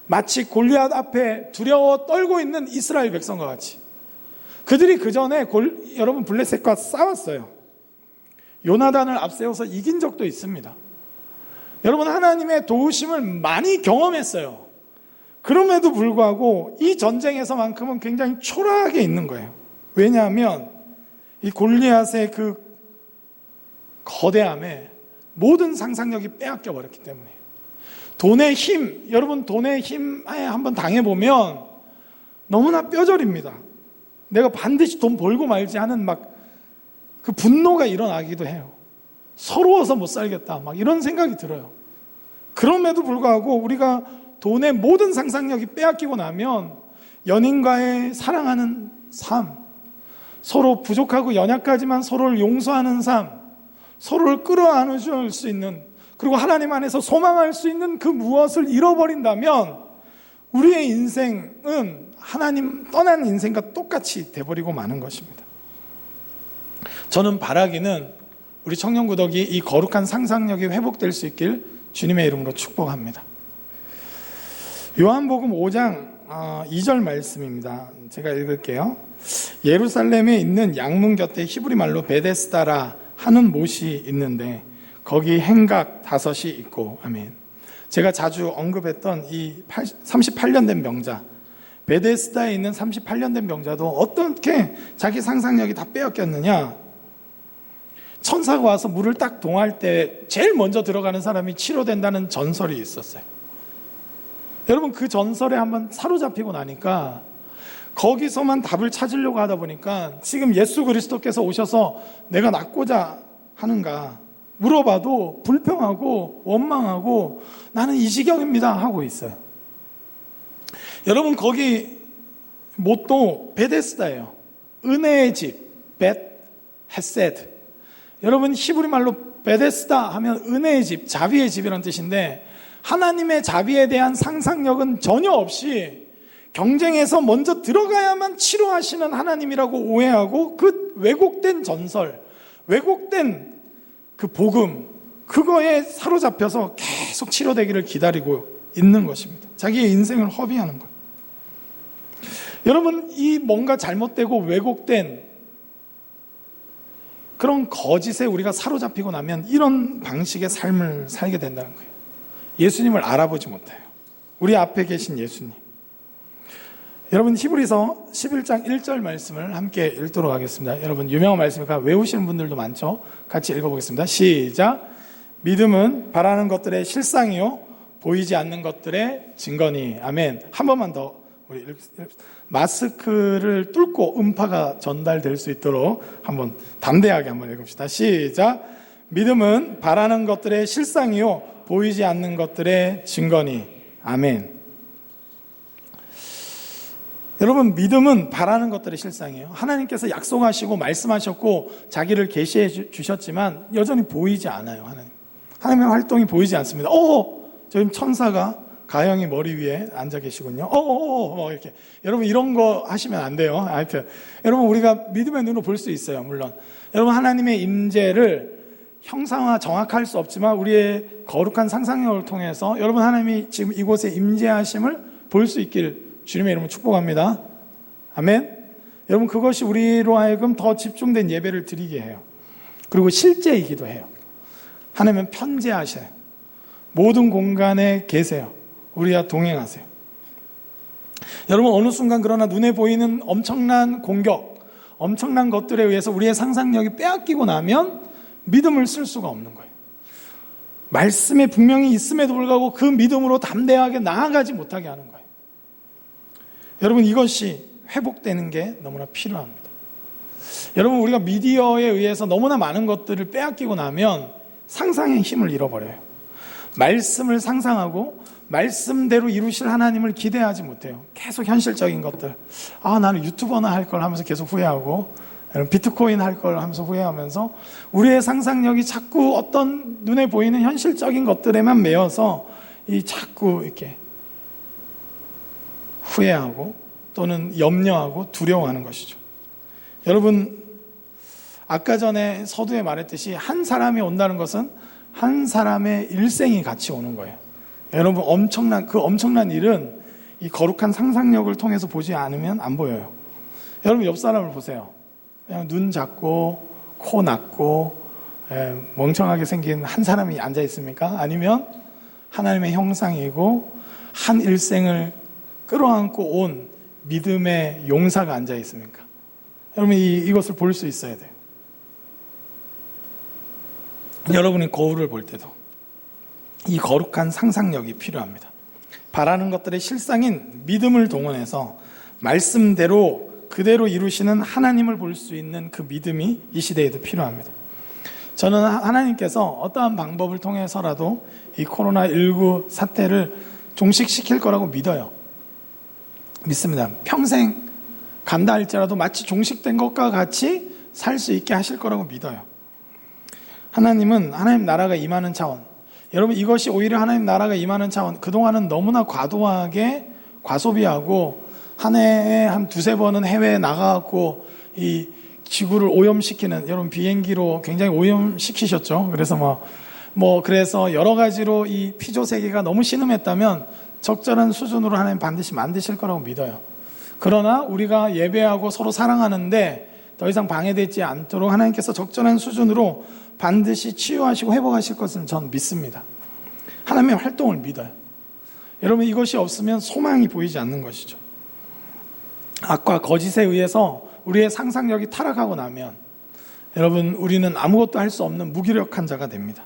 마치 골리앗 앞에 두려워 떨고 있는 이스라엘 백성과 같이. 그들이 그 전에 여러분 블레셋과 싸웠어요. 요나단을 앞세워서 이긴 적도 있습니다. 여러분, 하나님의 도우심을 많이 경험했어요. 그럼에도 불구하고 이 전쟁에서만큼은 굉장히 초라하게 있는 거예요. 왜냐하면 이 골리앗의 그 거대함에 모든 상상력이 빼앗겨 버렸기 때문에. 돈의 힘, 여러분 돈의 힘에 한번 당해보면 너무나 뼈저립니다. 내가 반드시 돈 벌고 말지 하는 막 그 분노가 일어나기도 해요. 서러워서 못 살겠다, 막 이런 생각이 들어요. 그럼에도 불구하고 우리가 돈의 모든 상상력이 빼앗기고 나면 연인과의 사랑하는 삶, 서로 부족하고 연약하지만 서로를 용서하는 삶, 서로를 끌어안을 수 있는, 그리고 하나님 안에서 소망할 수 있는 그 무엇을 잃어버린다면 우리의 인생은 하나님 떠난 인생과 똑같이 돼버리고 마는 것입니다. 저는 바라기는 우리 청년구덕이 이 거룩한 상상력이 회복될 수 있길 주님의 이름으로 축복합니다. 요한복음 5장 2절 말씀입니다. 제가 읽을게요. 예루살렘에 있는 양문 곁에 히브리 말로 베데스다라 하는 못이 있는데 거기 행각 5이 있고, 아멘. 제가 자주 언급했던 이 38년 된 병자, 베데스다에 있는 38년 된 병자도 어떻게 자기 상상력이 다 빼앗겼느냐? 천사가 와서 물을 딱 동할 때 제일 먼저 들어가는 사람이 치료된다는 전설이 있었어요. 여러분, 그 전설에 한번 사로잡히고 나니까 거기서만 답을 찾으려고 하다 보니까 지금 예수 그리스도께서 오셔서 내가 낫고자 하는가 물어봐도 불평하고 원망하고 나는 이 지경입니다 하고 있어요. 여러분, 거기 못도 베데스다예요. 은혜의 집, 벳 헤세드. 여러분, 히브리 말로 베데스다 하면 은혜의 집, 자비의 집이라는 뜻인데 하나님의 자비에 대한 상상력은 전혀 없이 경쟁에서 먼저 들어가야만 치료하시는 하나님이라고 오해하고 그 왜곡된 전설, 왜곡된 그 복음, 그거에 사로잡혀서 계속 치료되기를 기다리고 있는 것입니다. 자기의 인생을 허비하는 거예요. 여러분, 이 뭔가 잘못되고 왜곡된 그런 거짓에 우리가 사로잡히고 나면 이런 방식의 삶을 살게 된다는 거예요. 예수님을 알아보지 못해요. 우리 앞에 계신 예수님. 여러분, 히브리서 11장 1절 말씀을 함께 읽도록 하겠습니다. 여러분, 유명한 말씀이니까 외우시는 분들도 많죠. 같이 읽어보겠습니다. 시작. 믿음은 바라는 것들의 실상이요 보이지 않는 것들의 증거니. 아멘. 한 번만 더 우리 마스크를 뚫고 음파가 전달될 수 있도록 한번 담대하게 한번 읽읍시다. 시작. 믿음은 바라는 것들의 실상이요 보이지 않는 것들의 증거니. 아멘. 여러분, 믿음은 바라는 것들의 실상이에요. 하나님께서 약속하시고 말씀하셨고 자기를 계시해 주셨지만 여전히 보이지 않아요. 하나님의 활동이 보이지 않습니다. 지금 천사가 가영이 머리 위에 앉아 계시군요. 이렇게. 여러분, 이런 거 하시면 안 돼요. 하여튼 여러분, 우리가 믿음의 눈으로 볼 수 있어요. 물론 여러분, 하나님의 임재를 형상화 정확할 수 없지만 우리의 거룩한 상상력을 통해서 여러분, 하나님이 지금 이곳에 임재하심을 볼 수 있길 주님의 이름으로 축복합니다. 아멘. 여러분, 그것이 우리로 하여금 더 집중된 예배를 드리게 해요. 그리고 실제이기도 해요. 하나님은 편재하셔요. 모든 공간에 계세요. 우리와 동행하세요. 여러분, 어느 순간 그러나 눈에 보이는 엄청난 공격, 엄청난 것들에 의해서 우리의 상상력이 빼앗기고 나면 믿음을 쓸 수가 없는 거예요. 말씀에 분명히 있음에도 불구하고 그 믿음으로 담대하게 나아가지 못하게 하는 거예요. 여러분, 이것이 회복되는 게 너무나 필요합니다. 여러분, 우리가 미디어에 의해서 너무나 많은 것들을 빼앗기고 나면 상상의 힘을 잃어버려요. 말씀을 상상하고 말씀대로 이루실 하나님을 기대하지 못해요. 계속 현실적인 것들. 나는 유튜버나 할 걸 하면서 계속 후회하고, 비트코인 할 걸 하면서 후회하면서 우리의 상상력이 자꾸 어떤 눈에 보이는 현실적인 것들에만 매여서 자꾸 이렇게 후회하고 또는 염려하고 두려워하는 것이죠. 여러분, 아까 전에 서두에 말했듯이 한 사람이 온다는 것은 한 사람의 일생이 같이 오는 거예요. 여러분, 엄청난 일은 이 거룩한 상상력을 통해서 보지 않으면 안 보여요. 여러분, 옆 사람을 보세요. 그냥 눈 작고 코 낮고 멍청하게 생긴 한 사람이 앉아 있습니까? 아니면 하나님의 형상이고 한 일생을 끌어안고 온 믿음의 용사가 앉아 있습니까? 여러분, 이것을 볼 수 있어야 돼요. 여러분이 거울을 볼 때도 이 거룩한 상상력이 필요합니다. 바라는 것들의 실상인 믿음을 동원해서 말씀대로 그대로 이루시는 하나님을 볼 수 있는 그 믿음이 이 시대에도 필요합니다. 저는 하나님께서 어떠한 방법을 통해서라도 이 코로나19 사태를 종식시킬 거라고 믿어요. 믿습니다. 평생 간다 할지라도 마치 종식된 것과 같이 살 수 있게 하실 거라고 믿어요. 하나님은 하나님 나라가 임하는 차원, 여러분, 이것이 오히려 하나님 나라가 임하는 차원, 그동안은 너무나 과도하게 과소비하고 한 해에 한 두세 번은 해외에 나가갖고 이 지구를 오염시키는, 여러분 비행기로 굉장히 오염시키셨죠. 그래서 그래서 여러 가지로 이 피조 세계가 너무 신음했다면 적절한 수준으로 하나님 반드시 만드실 거라고 믿어요. 그러나 우리가 예배하고 서로 사랑하는데 더 이상 방해되지 않도록 하나님께서 적절한 수준으로 반드시 치유하시고 회복하실 것을 전 믿습니다. 하나님의 활동을 믿어요. 여러분, 이것이 없으면 소망이 보이지 않는 것이죠. 악과 거짓에 의해서 우리의 상상력이 타락하고 나면 여러분, 우리는 아무것도 할 수 없는 무기력한 자가 됩니다.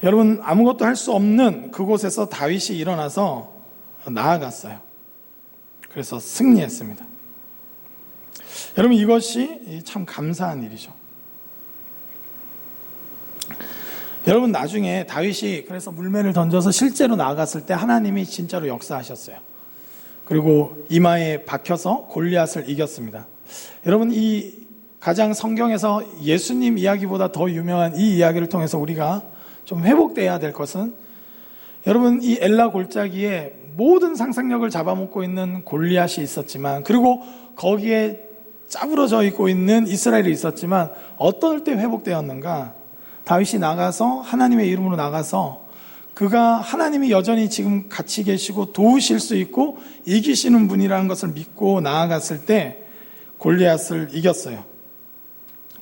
여러분, 아무것도 할 수 없는 그곳에서 다윗이 일어나서 나아갔어요. 그래서 승리했습니다. 여러분, 이것이 참 감사한 일이죠. 여러분, 나중에 다윗이 그래서 물매를 던져서 실제로 나아갔을 때 하나님이 진짜로 역사하셨어요. 그리고 이마에 박혀서 골리앗을 이겼습니다. 여러분, 이 가장 성경에서 예수님 이야기보다 더 유명한 이 이야기를 통해서 우리가 좀 회복돼야 될 것은, 여러분, 이 엘라 골짜기에 모든 상상력을 잡아먹고 있는 골리앗이 있었지만, 그리고 거기에 짜부러져 있고 있는 이스라엘이 있었지만 어떨 때 회복되었는가? 다윗이 나가서 하나님의 이름으로 나가서 그가 하나님이 여전히 지금 같이 계시고 도우실 수 있고 이기시는 분이라는 것을 믿고 나아갔을 때 골리앗을 이겼어요.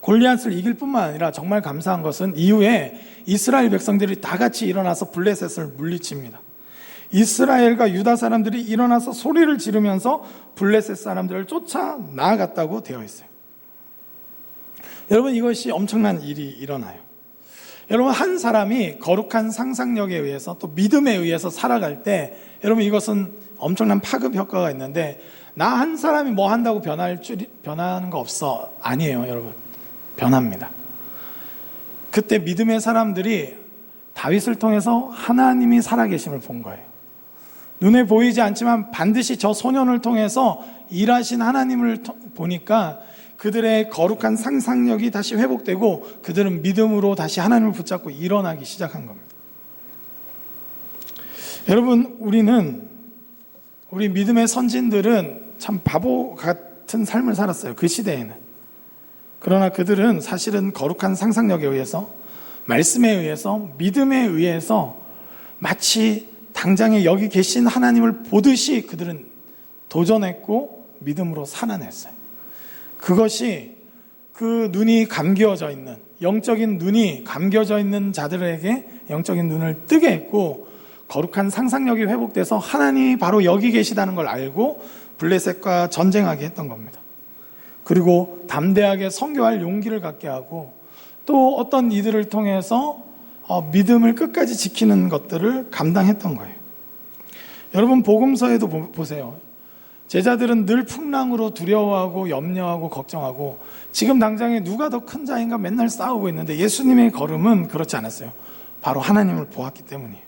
골리앗을 이길 뿐만 아니라 정말 감사한 것은 이후에 이스라엘 백성들이 다 같이 일어나서 블레셋을 물리칩니다. 이스라엘과 유다 사람들이 일어나서 소리를 지르면서 블레셋 사람들을 쫓아 나아갔다고 되어 있어요. 여러분, 이것이 엄청난 일이 일어나요. 여러분, 한 사람이 거룩한 상상력에 의해서 또 믿음에 의해서 살아갈 때 여러분, 이것은 엄청난 파급 효과가 있는데, 나 한 사람이 뭐 한다고 변하는 거 없어. 아니에요, 여러분. 변합니다. 그때 믿음의 사람들이 다윗을 통해서 하나님이 살아계심을 본 거예요. 눈에 보이지 않지만 반드시 저 소년을 통해서 일하신 하나님을 보니까 그들의 거룩한 상상력이 다시 회복되고 그들은 믿음으로 다시 하나님을 붙잡고 일어나기 시작한 겁니다. 여러분, 우리 믿음의 선진들은 참 바보 같은 삶을 살았어요. 그 시대에는. 그러나 그들은 사실은 거룩한 상상력에 의해서, 말씀에 의해서, 믿음에 의해서 마치 당장에 여기 계신 하나님을 보듯이 그들은 도전했고 믿음으로 살아냈어요. 그것이 그 눈이 감겨져 있는, 영적인 눈이 감겨져 있는 자들에게 영적인 눈을 뜨게 했고, 거룩한 상상력이 회복돼서 하나님이 바로 여기 계시다는 걸 알고 블레셋과 전쟁하게 했던 겁니다. 그리고 담대하게 선교할 용기를 갖게 하고, 또 어떤 이들을 통해서 믿음을 끝까지 지키는 것들을 감당했던 거예요. 여러분, 복음서에도 보세요. 제자들은 늘 풍랑으로 두려워하고 염려하고 걱정하고, 지금 당장에 누가 더 큰 자인가 맨날 싸우고 있는데, 예수님의 걸음은 그렇지 않았어요. 바로 하나님을 보았기 때문이에요.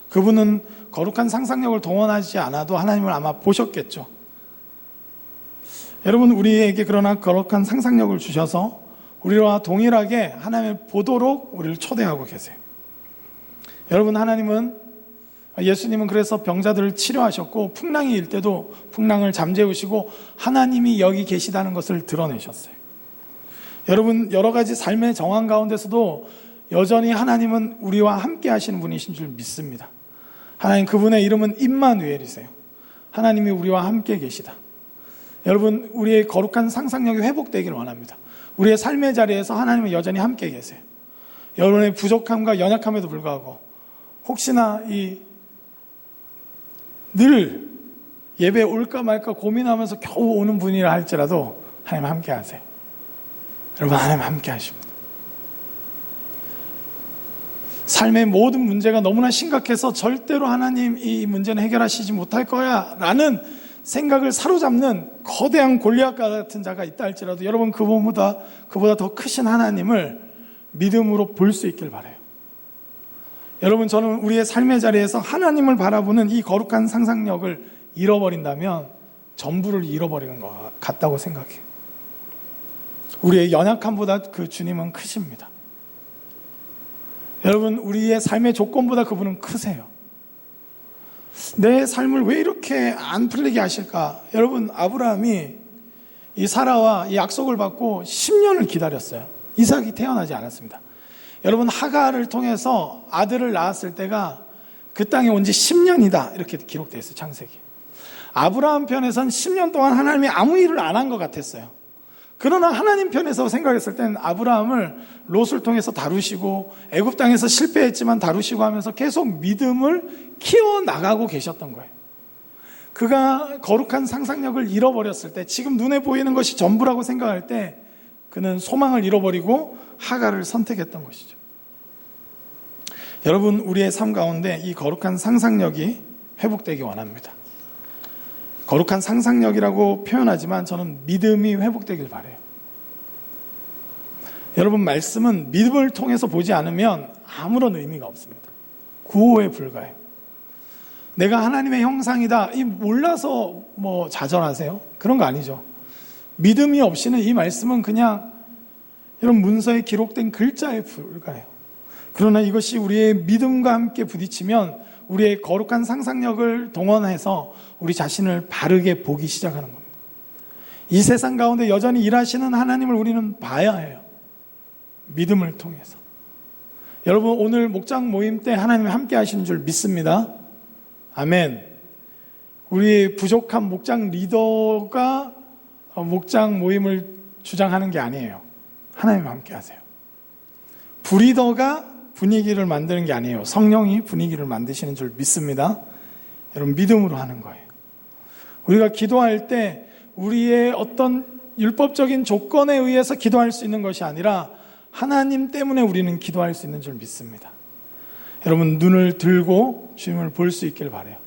그분은 거룩한 상상력을 동원하지 않아도 하나님을 아마 보셨겠죠. 여러분, 우리에게 그러나 거룩한 상상력을 주셔서 우리와 동일하게 하나님을 보도록 우리를 초대하고 계세요. 여러분, 예수님은 그래서 병자들을 치료하셨고, 풍랑이 일 때도 풍랑을 잠재우시고 하나님이 여기 계시다는 것을 드러내셨어요. 여러분, 여러 가지 삶의 정황 가운데서도 여전히 하나님은 우리와 함께 하시는 분이신 줄 믿습니다. 하나님, 그분의 이름은 임마누엘이세요. 하나님이 우리와 함께 계시다. 여러분, 우리의 거룩한 상상력이 회복되기를 원합니다. 우리의 삶의 자리에서 하나님은 여전히 함께 계세요. 여러분의 부족함과 연약함에도 불구하고 혹시나 늘 예배에 올까 말까 고민하면서 겨우 오는 분이라 할지라도 하나님 함께 하세요. 여러분, 하나님 함께 하십니다. 삶의 모든 문제가 너무나 심각해서 절대로 하나님 이 문제는 해결하시지 못할 거야 라는 생각을 사로잡는 거대한 골리앗 같은 자가 있다 할지라도 여러분, 그보다 더 크신 하나님을 믿음으로 볼 수 있길 바라요. 여러분, 저는 우리의 삶의 자리에서 하나님을 바라보는 이 거룩한 상상력을 잃어버린다면 전부를 잃어버리는 것 같다고 생각해요. 우리의 연약함보다 그 주님은 크십니다. 여러분, 우리의 삶의 조건보다 그분은 크세요. 내 삶을 왜 이렇게 안 풀리게 하실까? 여러분, 아브라함이 이 사라와 이 약속을 받고 10년을 기다렸어요. 이삭이 태어나지 않았습니다. 여러분, 하갈을 통해서 아들을 낳았을 때가 그 땅에 온 지 10년이다 이렇게 기록되어 있어요. 창세기. 아브라함 편에선 10년 동안 하나님이 아무 일을 안 한 것 같았어요. 그러나 하나님 편에서 생각했을 때는 아브라함을 롯을 통해서 다루시고 애굽 땅에서 실패했지만 다루시고 하면서 계속 믿음을 키워나가고 계셨던 거예요. 그가 거룩한 상상력을 잃어버렸을 때, 지금 눈에 보이는 것이 전부라고 생각할 때 그는 소망을 잃어버리고 하갈을 선택했던 것이죠. 여러분, 우리의 삶 가운데 이 거룩한 상상력이 회복되기 원합니다. 거룩한 상상력이라고 표현하지만 저는 믿음이 회복되길 바라요. 여러분, 말씀은 믿음을 통해서 보지 않으면 아무런 의미가 없습니다. 구호에 불과해요. 내가 하나님의 형상이다, 이 몰라서 뭐 좌절하세요? 그런 거 아니죠. 믿음이 없이는 이 말씀은 그냥 이런 문서에 기록된 글자에 불과해요. 그러나 이것이 우리의 믿음과 함께 부딪히면 우리의 거룩한 상상력을 동원해서 우리 자신을 바르게 보기 시작하는 겁니다. 이 세상 가운데 여전히 일하시는 하나님을 우리는 봐야 해요. 믿음을 통해서. 여러분, 오늘 목장 모임 때 하나님이 함께 하시는 줄 믿습니다. 아멘. 우리 부족한 목장 리더가 목장 모임을 주장하는 게 아니에요. 하나님 함께 하세요. 브리더가 분위기를 만드는 게 아니에요. 성령이 분위기를 만드시는 줄 믿습니다. 여러분, 믿음으로 하는 거예요. 우리가 기도할 때 우리의 어떤 율법적인 조건에 의해서 기도할 수 있는 것이 아니라 하나님 때문에 우리는 기도할 수 있는 줄 믿습니다. 여러분, 눈을 들고 주님을 볼 수 있길 바라요.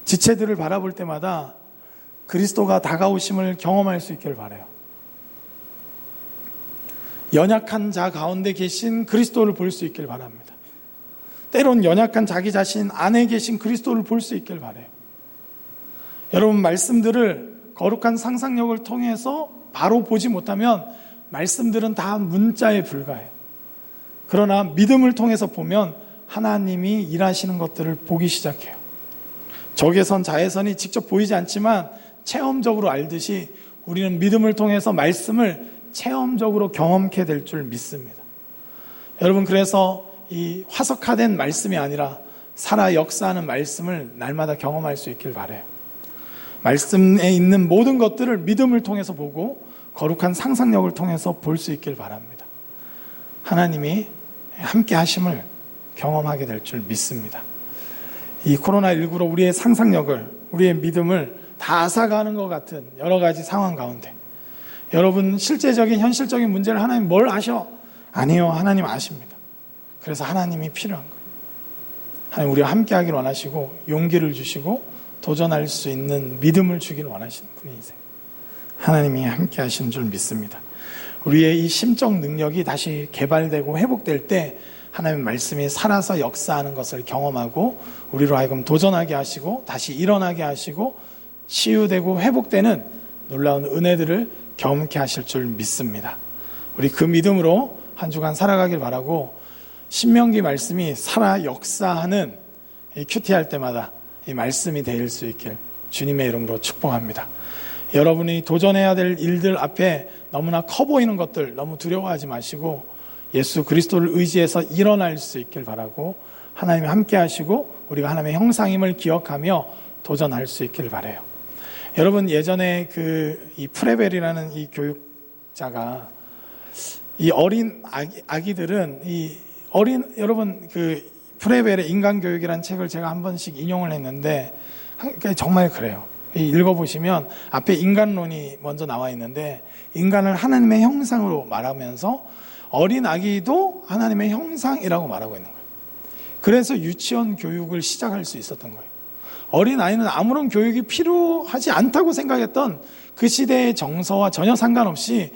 지체들을 바라볼 때마다 그리스도가 다가오심을 경험할 수 있길 바라요. 연약한 자 가운데 계신 그리스도를 볼 수 있길 바랍니다. 때론 연약한 자기 자신 안에 계신 그리스도를 볼 수 있길 바라요. 여러분, 말씀들을 거룩한 상상력을 통해서 바로 보지 못하면 말씀들은 다 문자에 불과해요. 그러나 믿음을 통해서 보면 하나님이 일하시는 것들을 보기 시작해요. 적외선, 자외선이 직접 보이지 않지만 체험적으로 알듯이 우리는 믿음을 통해서 말씀을 체험적으로 경험케 될 줄 믿습니다. 여러분, 그래서 이 화석화된 말씀이 아니라 살아 역사하는 말씀을 날마다 경험할 수 있길 바라요. 말씀에 있는 모든 것들을 믿음을 통해서 보고 거룩한 상상력을 통해서 볼 수 있길 바랍니다. 하나님이 함께 하심을 경험하게 될 줄 믿습니다. 이 코로나19로 우리의 상상력을, 우리의 믿음을 다 앗아가는 것 같은 여러 가지 상황 가운데 여러분, 실제적인 현실적인 문제를 하나님 뭘 아셔? 아니요, 하나님 아십니다. 그래서 하나님이 필요한 거예요. 하나님 우리와 함께 하길 원하시고 용기를 주시고 도전할 수 있는 믿음을 주길 원하시는 분이세요. 하나님이 함께 하시는 줄 믿습니다. 우리의 이 심적 능력이 다시 개발되고 회복될 때 하나님의 말씀이 살아서 역사하는 것을 경험하고 우리로 하여금 도전하게 하시고 다시 일어나게 하시고 치유되고 회복되는 놀라운 은혜들을 경험케 하실 줄 믿습니다. 우리 그 믿음으로 한 주간 살아가길 바라고 신명기 말씀이 살아 역사하는 이 큐티할 때마다 이 말씀이 될 수 있길 주님의 이름으로 축복합니다. 여러분이 도전해야 될 일들 앞에 너무나 커 보이는 것들 너무 두려워하지 마시고 예수 그리스도를 의지해서 일어날 수 있길 바라고 하나님이 함께 하시고 우리가 하나님의 형상임을 기억하며 도전할 수 있길 바라요. 여러분, 예전에 이 프레벨이라는 이 교육자가 이 어린 아기들은 여러분 프레벨의 인간교육이라는 책을 제가 한 번씩 인용을 했는데 정말 그래요. 읽어보시면 앞에 인간론이 먼저 나와 있는데 인간을 하나님의 형상으로 말하면서 어린 아기도 하나님의 형상이라고 말하고 있는 거예요. 그래서 유치원 교육을 시작할 수 있었던 거예요. 어린 아이는 아무런 교육이 필요하지 않다고 생각했던 그 시대의 정서와 전혀 상관없이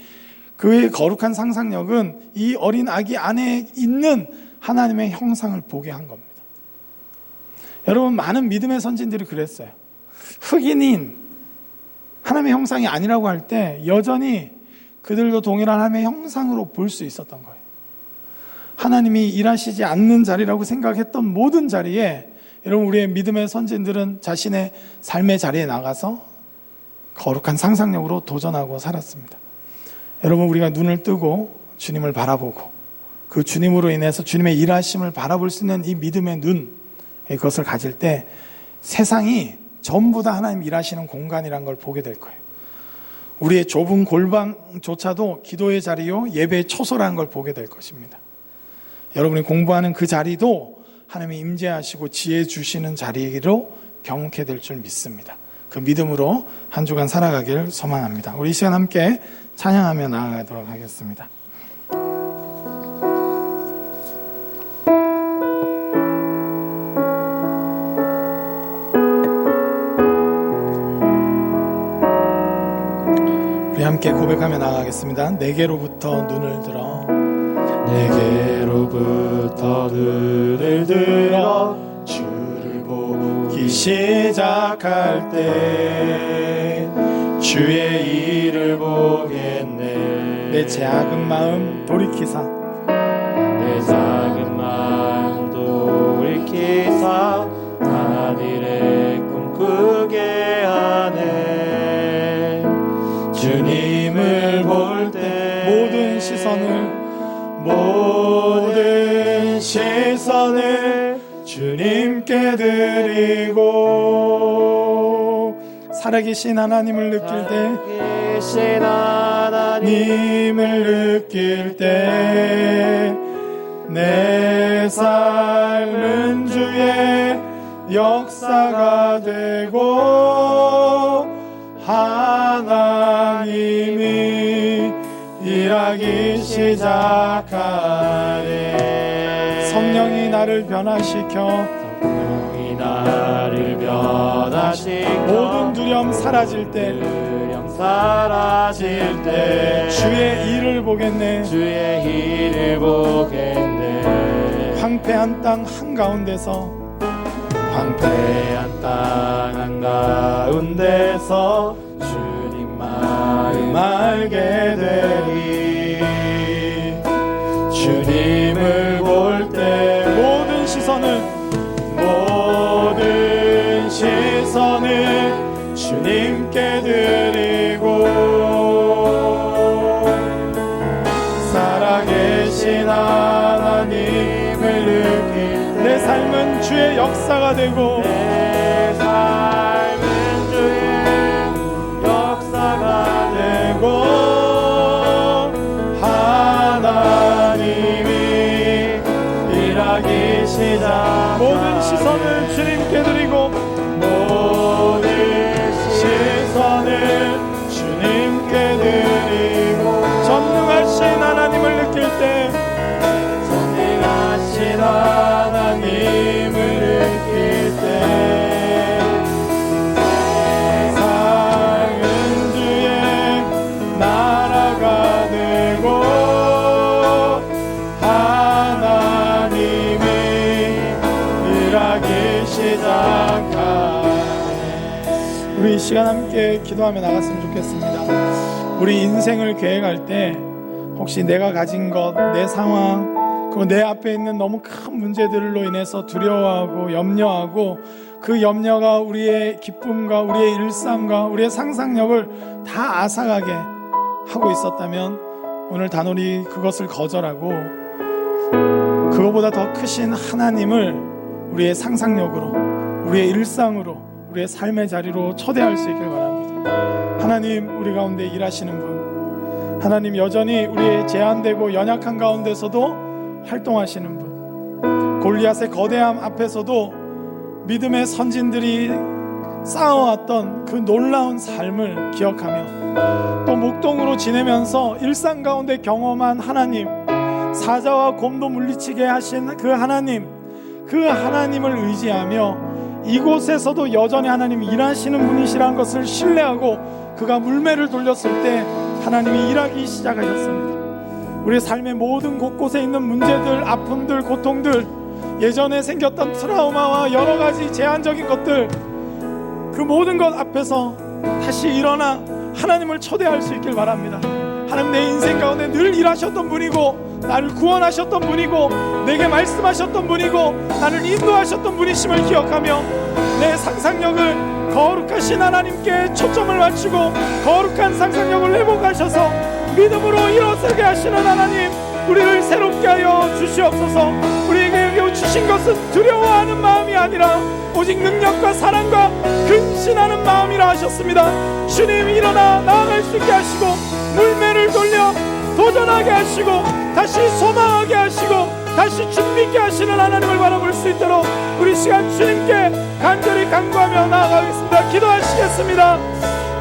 그의 거룩한 상상력은 이 어린 아기 안에 있는 하나님의 형상을 보게 한 겁니다. 여러분, 많은 믿음의 선진들이 그랬어요. 흑인인 하나님의 형상이 아니라고 할 때 여전히 그들도 동일한 하나님의 형상으로 볼 수 있었던 거예요. 하나님이 일하시지 않는 자리라고 생각했던 모든 자리에 여러분, 우리의 믿음의 선진들은 자신의 삶의 자리에 나가서 거룩한 상상력으로 도전하고 살았습니다. 여러분, 우리가 눈을 뜨고 주님을 바라보고 그 주님으로 인해서 주님의 일하심을 바라볼 수 있는 이 믿음의 눈, 그것을 가질 때 세상이 전부 다 하나님 일하시는 공간이란 걸 보게 될 거예요. 우리의 좁은 골방조차도 기도의 자리요 예배의 초소라는 걸 보게 될 것입니다. 여러분이 공부하는 그 자리도 하나님이 임재하시고 지혜 주시는 자리로 경험케 될 줄 믿습니다. 그 믿음으로 한 주간 살아가길 소망합니다. 우리 이 시간 함께 찬양하며 나아가도록 하겠습니다. 우리 함께 고백하며 나아가겠습니다. 내게로부터 눈을 들어 내게로부터 눈을 들어 주를 보기 시작할 때 주의 일을 보겠네. 내 작은 마음 돌이키사 내 작은 마음 돌이키사 하늘의 꿈 꾸게 하네. 주님을 볼 때 모든 시선을 주님께 드리고 살아계신 하나님을 느낄 때 살아계신 하나님을 하나님을 느낄 때 내 삶은 주의 역사가 되고 하나님이 일하기 시작하네. 성령이 나를 변화시켜 나를 변화시켜 모든 두려움 사라질 때 주의 일을 보겠네. 주의 일을 보겠네. 황폐한 땅 한가운데서 황폐한 땅 한가운데서 주님 마음 알게 되리. 주님을 볼 때 모든 시선을 주님께 드리고 살아계신 하나님을 느낄 때 내 삶은 주의 역사가 되고 내 삶은 주의 역사가 되고 하나님이 일하기 시작. 모든 시선을 주님께 드리고 모든 시선을 주님께 드리고 전능하신 하나님을 느낄 때 전능하신 하나님을 느낄 때 세상은 주의 나라가 되고 하나님이 일하기 시작하네. 우리 이 시간 함께 기도하며 나갔으면 좋겠습니다. 우리 인생을 계획할 때 혹시 내가 가진 것, 내 상황, 그리고 내 앞에 있는 너무 큰 문제들로 인해서 두려워하고 염려하고 그 염려가 우리의 기쁨과 우리의 일상과 우리의 상상력을 다 앗아가게 하고 있었다면 오늘 단호히 그것을 거절하고 그거보다 더 크신 하나님을 우리의 상상력으로, 우리의 일상으로, 우리의 삶의 자리로 초대할 수 있길 바랍니다. 하나님, 우리 가운데 일하시는 분, 하나님 여전히 우리의 제한되고 연약한 가운데서도 활동하시는 분, 골리앗의 거대함 앞에서도 믿음의 선진들이 쌓아왔던 그 놀라운 삶을 기억하며 또 목동으로 지내면서 일상 가운데 경험한 하나님, 사자와 곰도 물리치게 하신 그 하나님을 의지하며 이곳에서도 여전히 하나님이 일하시는 분이시라는 것을 신뢰하고 그가 물매를 돌렸을 때 하나님이 일하기 시작하셨습니다. 우리 삶의 모든 곳곳에 있는 문제들, 아픔들, 고통들, 예전에 생겼던 트라우마와 여러 가지 제한적인 것들, 그 모든 것 앞에서 다시 일어나 하나님을 초대할 수 있길 바랍니다. 하나님, 내 인생 가운데 늘 일하셨던 분이고 나를 구원하셨던 분이고 내게 말씀하셨던 분이고 나를 인도하셨던 분이심을 기억하며 내 상상력을 거룩하신 하나님께 초점을 맞추고 거룩한 상상력을 회복하셔서 믿음으로 일어서게 하시는 하나님, 우리를 새롭게 하여 주시옵소서. 우리에게 주신 것은 두려워하는 마음이 아니라 오직 능력과 사랑과 근신하는 마음이라 하셨습니다. 주님, 일어나 나아갈 수 있게 하시고 물매를 돌려 도전하게 하시고 다시 소망하게 하시고 다시 준비 있게 하시는 하나님을 바라볼 수 있도록 우리 시간 주님께 간절히 간구하며 나아가겠습니다. 기도하시겠습니다.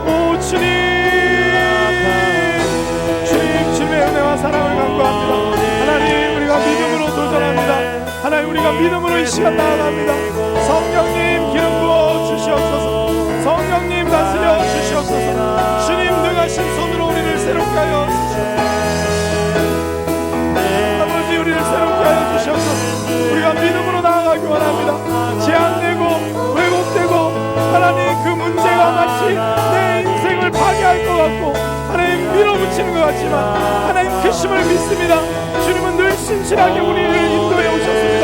오 주님, 주님의 은혜와 사랑을 간구합니다. 하나님, 우리가 믿음으로 도전합니다. 하나님, 우리가 믿음으로 이 시간 나아갑니다. 성령님, 기름 부어 주시옵소서. 성령님, 다스려 주시옵소서. 주님, 능하신 손으로 우리를 새롭게 하여 주시옵소서. 아버지, 우리를 새롭게 하여 주시옵소서. 우리가 믿음으로 나아가기 원합니다. 제한되고 왜곡되고 하나님, 그 문제가 마치 내 인생을 파괴할 것 같고 하나님 밀어붙이는 것 같지만 하나님 크심을 믿습니다. 주님은 늘 신실하게 우리를 인도해 오셨습니다.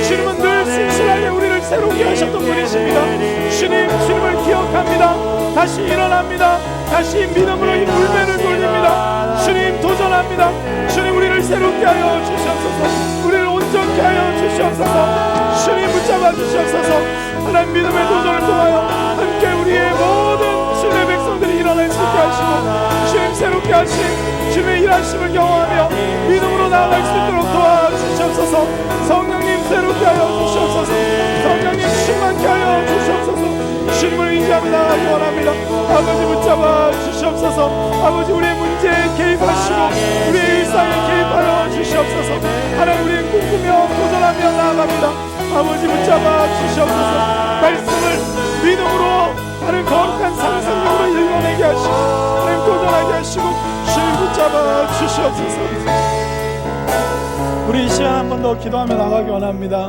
주님은 늘 신실하게 우리를 새롭게 하셨던 분이십니다. 주님을 기억합니다. 다시 일어납니다. 다시 믿음으로 이 물매를 돌립니다. 주님, 도전합니다. 주님, 우리를 새롭게 하여 주시옵소서. 우리를 온전케 하여 주시옵소서. 주님, 붙잡아 주시옵소서. 하나님, 믿음의 도전을 통하여 함께 우리의 모든 주님의 백성들이 일어날 수 있게 하시고 주님, 새롭게 하신 주님의 일하심을 경험하며 믿음으로 나아갈 수 있도록 도와주시옵소서. 성령님 새롭게 하여 주시옵소서. 성령님 충만케 하여 주시옵소서. 주님을 의지하며 나아가기 원합니다. 아버지 붙잡아 주시옵소서. 아버지 우리의 문제에 개입하시고 우리의 일상에 개입하여 주시옵소서. 하나님 우리는 꿈꾸며 도전하며 나아갑니다. 아버지 붙잡아 주시옵소서. 말씀을 믿음으로 하는 거룩한 상상력으로 읽어내게 하시고 하나님 도전하게 하시고 주님 붙잡아 주시옵소서. 우리 이 시간 한 번 더 기도하며 나가기 원합니다.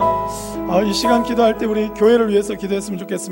이 시간 기도할 때 우리 교회를 위해서 기도했으면 좋겠습니다.